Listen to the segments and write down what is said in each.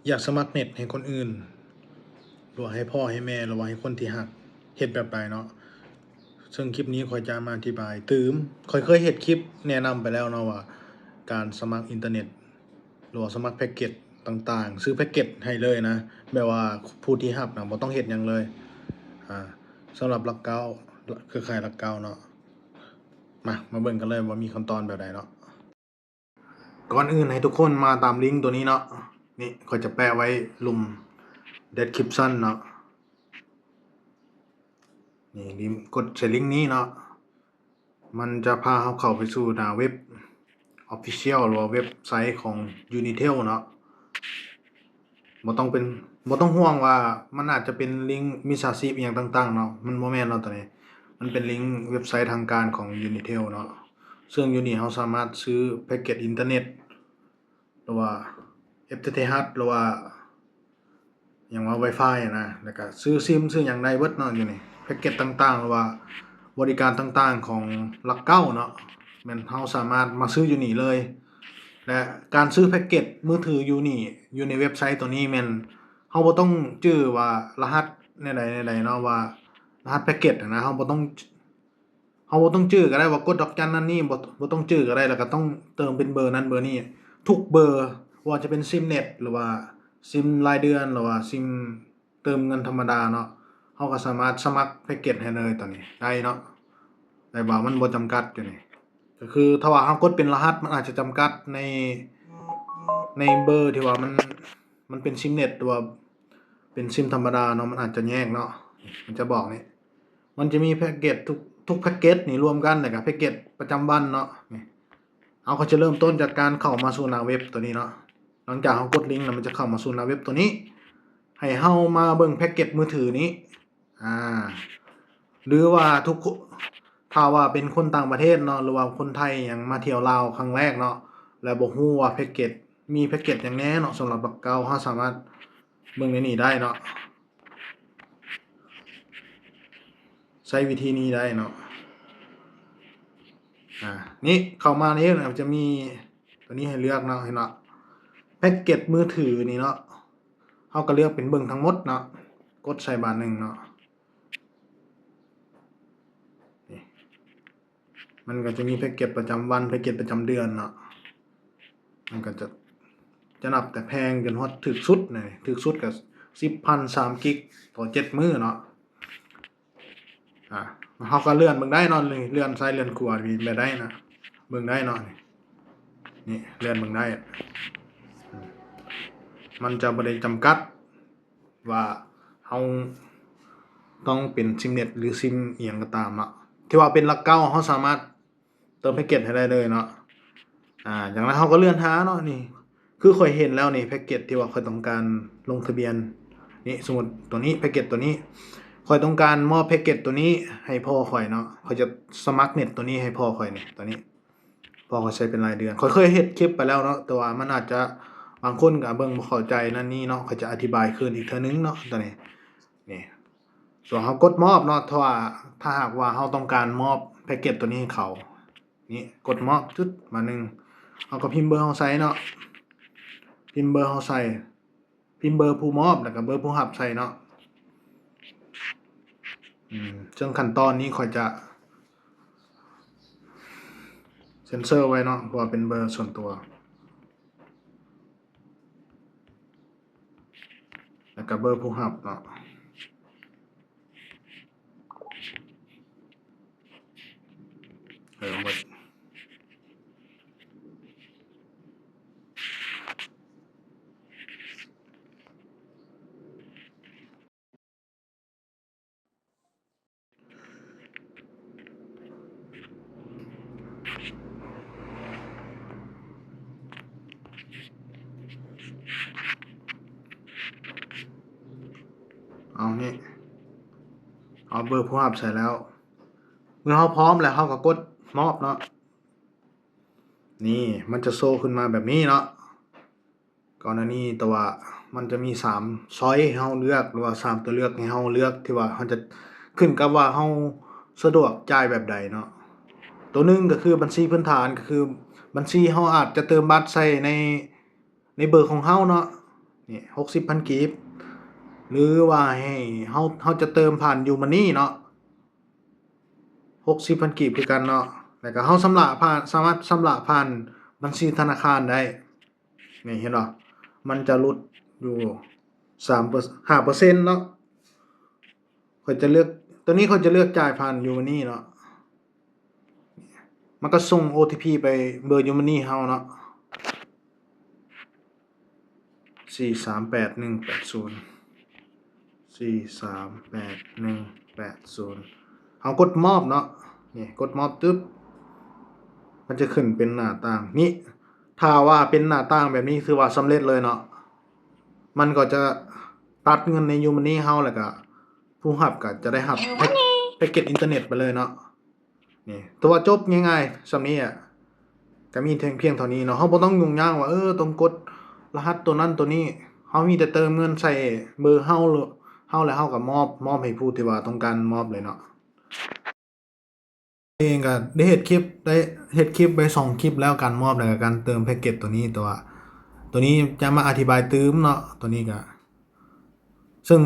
อยากสมัครเน็ตให้คนอื่นหรือว่าให้พ่อให้แม่หรือว่าให้คนที่รักเฮ็ดแบบใดเนาะซึ่งคลิปนี้ข้อยจะมาอธิบายข้อยเคยเฮ็ดคลิปแนะนำไปแล้วเนาะว่าการสมัครอินเทอร์เน็ตหรือว่าสมัครแพ็กเกจต่างๆซื้อแพ็กเกจให้เลยนะแบบว่าผู้ที่รับน่ะบ่ต้องเฮ็ดหยังเลยสำหรับหลักเก้าเครือข่ายหลักเก้าเนาะมาเบิ่งกันเลยว่ามีขั้นตอนแบบใดเนาะก่อนอื่นให้ทุกคนมาตามลิงก์ตัวนี้เนาะนี่ข้อยจะแปะไว้หลุม description เนาะนี่ลิงก์กดใส่ลิงก์นี้เนาะมันจะพาเราเข้าไปสู่หน้าเว็บ Official หรือว่าเว็บไซต์ของ Unitel เนาะบ่ต้องห่วงว่ามันอาจจะเป็นลิงก์มิจฉาชีพอิหยังต่างๆเนาะมันบ่แม่นเนาะตัวนี้มันเป็นลิงก์เว็บไซต์ทางการของ Unitel เนาะซึ่งอยู่นี่เราสามารถซื้อแพ็กเกจอินเทอร์เน็ตหรือว่า FTTH หรือว่าหยังว่า Wi-Fi นะแล้วก็ซื้อซิมซื้อหยังได้เบิดเนาะอยู่นี่แพ็กเกจต่างๆหรือว่าบริการต่างๆของหลักเก้าเนาะแม่นเราสามารถมาซื้ออยู่นี่เลยและการซื้อแพ็กเกจมือถืออยู่นี่อยู่ในเว็บไซต์ตัวนี้แม่นเราบ่ต้องจื้อว่ารหัสแนวใดเนาะว่ารหัสแพ็กเกจนะเราบ่ต้องจื้อก็ได้ว่ากดดอกจันนั่นนี่บ่ต้องจื้อก็ได้แล้วก็ต้องเติมเป็นเบอร์นั้นเบอร์นี้ทุกเบอร์ว่าจะเป็นซิมเน็ตหรือว่าซิมรายเดือนหรือว่าซิมเติมเงินธรรมดาเนาะเราก็สามารถสมัครแพ็กเกจให้เลยตอนนี้ได้เนาะแต่ว่ามันบ่จำกัดอยู่นี่ก็คือถ้าว่าเรากดเป็นรหัสมันอาจจะจำกัดในเบอร์ที่ว่ามันเป็นซิมเน็ตหรือว่าเป็นซิมธรรมดาเนาะมันอาจจะแยกเนาะมันจะบอกนี่มันจะมีแพ็กเกจทุกแพ็กเกจนี่รวมกันแล้วก็แพ็กเกจประจำวันเนาะนี่เขาจะเริ่มต้นจากการเข้ามาสู่หน้าเว็บตัวนี้เนาะหลังจากเรากดลิงก์แล้วมันจะเข้ามาสู่หน้าเว็บตัวนี้ให้เรามาเบิ่งแพ็กเกจมือถือนี้หรือว่าถ้าว่าเป็นคนต่างประเทศเนาะหรือว่าคนไทยหยังมาเที่ยวลาวครั้งแรกเนาะแล้วบ่ฮู้ว่าแพ็กเกจมีแพ็กเกจหยังแหน่เนาะสำหรับบักเก่าเราสามารถเบิ่งในนี้ได้เนาะใช้วิธีนี้ได้เนาะนี่เข้ามานี้จะมีตัวนี้ให้เลือกเนาะเห็นเนาะแพ็กเกจมือถือนี่เนาะเราก็เลือกเป็นเบิ่งทั้งหมดเนาะกดใส่บาทหนึ่งเนาะนี่มันก็จะมีแพ็กเกจประจำวันแพ็กเกจประจำเดือนเนาะมันก็จะนับแต่แพงจนฮอดถึกสุดนี่ถึกสุดก็ 10,000 3 กิกต่อ7มื้อเนาะเราก็เลื่อนเบิ่งได้เนาะเลื่อนซ้ายเลื่อนขวามีไปได้นะเบิ่งได้เนาะนี่เลื่อนเบิ่งได้มันจะบ่ได้จำกัดว่าเราต้องเป็นซิมเน็ตหรือซิมอิหยังก็ตามเนาะที่ว่าเป็นหลักเก้าเราสามารถเติมแพ็กเกจให้ได้เลยเนาะอย่างนั้นเราก็เลื่อนหาเนาะนี่คือข้อยเห็นแล้วนี่แพ็กเกจที่ว่าข้อยต้องการลงทะเบียนนี่สมมุติตัวนี้แพ็กเกจตัวนี้ข้อยต้องการมอบแพ็กเกจตัวนี้ให้พ่อข้อยเนาะข้อยจะสมัครเน็ตตัวนี้ให้พ่อข้อยนี่ตัวนี้พ่อข้อยใช้เป็นรายเดือนข้อยเคยเฮ็ดคลิปไปแล้วเนาะแต่ว่ามันอาจจะบางคนก็เบิ่งบ่เข้าใจนั่นนี่เนาะข้อยจะอธิบายคืนอีกเทื่อนึงเนาะตัวนี้นี่ส่วนเรากดมอบเนาะถ้าหากว่าเราต้องการมอบแพ็กเกจตัวนี้ให้เขานี่กดมอบจึ๊ดมานึงเราก็พิมพ์เบอร์เราใส่เนาะพิมพ์เบอร์เราใส่พิมพ์เบอร์ผู้มอบแล้วก็เบอร์ผู้รับใส่เนาะซึ่งขั้นตอนนี้ข้อยจะเซ็นเซอร์ไว้เนาะเพราะว่าเป็นเบอร์ส่วนตัวแล้วก็เบอร์ผู้รับเนาะหมดเอานี่เอาเบอร์ผู้รับใส่แล้วเมื่อเราพร้อมแล้วเราก็กดมอบเนาะนี่มันจะโชว์ขึ้นมาแบบนี้เนาะก่อนหน้านี้แต่ว่ามันจะมี3ช้อยให้เราเลือกหรือว่า3ตัวเลือกให้เราเลือกที่ว่าเราจะขึ้นกับว่าเราสะดวกจ่ายแบบใดเนาะตัวหนึ่งก็คือบัญชีพื้นฐานก็คือบัญชีเราอาจจะเติมบัตรใส่ในเบอร์ของเราเนาะ นี่60,000กีบหรือว่าให้เฮาจะเติมผ่าน YouMoney เนาะ60,000กีบคือกันเนาะแล้วก็เฮาชำระผ่านสามารถชำระผ่านบัญชีธนาคารได้นี่เห็นบ่มันจะลดอยู่5%เนาะข้อยจะเลือกตัวนี้ข้อยจะเลือกจ่ายผ่าน YouMoney เนาะมันก็ส่ง OTP ไปเบอร์ YouMoney เฮาเนาะ4381180เอากดมอบเนาะนี่กดมอบตึ๊บมันจะขึ้นเป็นหน้าต่างนี้ถ้าว่าเป็นหน้าต่างแบบนี้คือว่าสำเร็จเลยเนาะมันก็จะตัดเงินใน YouMoney เฮาแล้วก็ผู้รับก็จะได้รับแพ็กเกจอินเทอร์เน็ตไปเลยเนาะนี่ตัวจบง่ายๆส่ำนี้อ่ะก็มีเพียงเท่านี้เนาะเฮาบ่ต้องยุ่งยากว่าต้องกดรหัสตัวนั้นตัวนี้เฮามีแต่เติมเงินใส่เบอร์เฮาแล้วเฮาก็มอบให้ผู้ที่ว่าต้องการมอบเลยเนาะเองก็ได้เฮ็ดคลิปไป2คลิปแล้วการมอบแล้วก็การเติมแพ็กเกจตัวนี้ตัวนี้จะมาอธิบายตืมเนาะตัวนี้ก็ซึ่ง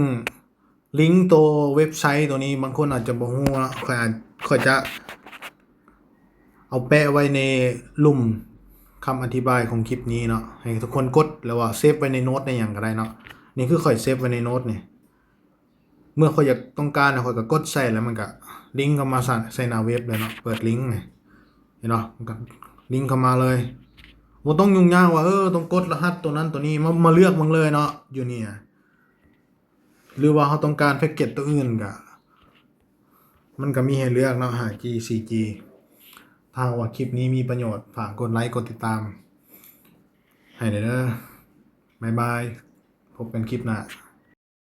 ลิงก์ตัวเว็บไซต์ตัวนี้บางคนอาจจะบ่ฮู้เนาะค่อยจะเอาแปะไว้ในลุ่มคำอธิบายของคลิปนี้เนาะให้ทุกคนกดแล้วว่าเซฟไว้ในโน้ตในหยังก็ได้เนาะนี่คือค่อยเซฟไว้ในโน้ตนี่เมื่อค่อยอยากต้องการค่อยก็กดใส่แล้วมันก็ลิงก์เข้ามาใส่หน้าเว็บเลยเนาะเปิดลิงก์นี่เห็นเนาะมันก็ลิงก์เข้ามาเลยบ่ต้องยุ่งยากว่าต้องกดรหัสตัวนั้นตัวนี้มาเลือกมึงเลยเนาะอยู่นี่หรือว่าเฮาต้องการแพ็กเกจตัวอื่นก็มันก็มีให้เลือกเนาะ 5G 4G ถ้าว่าคลิปนี้มีประโยชน์ฝากกดไลค์กดติดตามให้เด้อบ๊ายบายพบกันคลิปหน้า